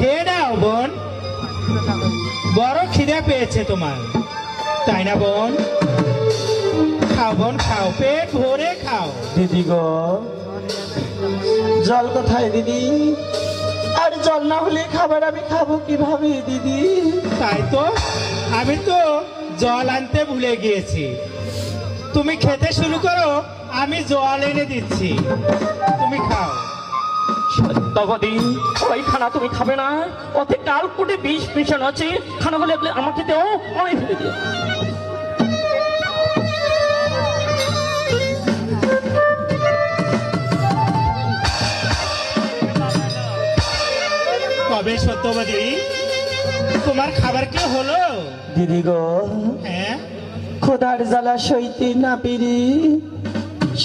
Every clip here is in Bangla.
খেয়ে নাও বোন, বড় খিদে পেয়েছে তোমার, তাই না বোন? খাও বোন খাও, পেট ভরে খাও। দিদি গো, জল কোথায় দিদি? আর জল না হলে খাবার আমি খাবো কিভাবে দিদি? তাই তো, আমি তো জল আনতে ভুলে গিয়েছি। তুমি খেতে শুরু করো, আমি জল এনে দিচ্ছি, তুমি খাও। সত্যবতী, ওই খানা তুমি খাবে না, ওতে কালকুটে বিষ মিশানো আছে। খানা হলে আমাকে দেও, আমি ফেলে দিও। কবে সত্যবতী, তোমার খাবার কি হলো? দিদি গো, হ্যাঁ, খোদার জ্বালা সইতে না পেরে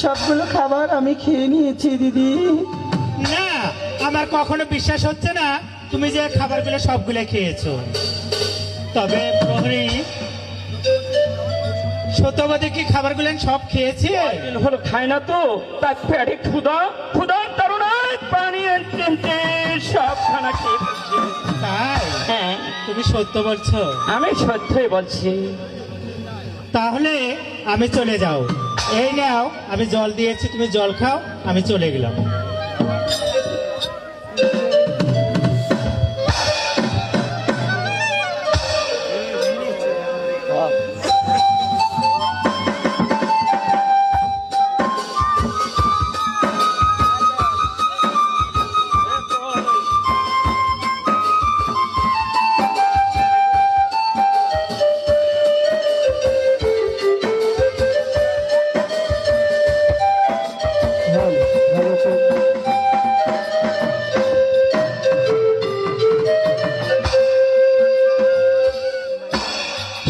সবগুলো খাবার আমি খেয়ে নিয়েছি দিদি। না, আমার কখনো বিশ্বাস হচ্ছে না তুমি যে খাবারগুলো সবগুলো খেয়েছো। তবে প্রহরী, সত্যবতী কি খাবারগুলো সব খেয়েছে? দিন হলো খায় না তো, তার পেটে ক্ষুধা, ক্ষুধার তাড়নায় পানি আনতে সব খানা খেয়ে ফেলছে। তাই? হ্যাঁ, তুমি সত্য বলছো? আমি সত্যই বলছি। তাহলে আমি চলে যাও। এই নাও, আমি জল দিয়েছি, তুমি জল খাও, আমি চলে গেলাম।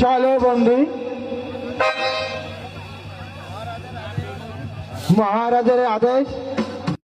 চলো বন্ধু, মহারাজের আদেশ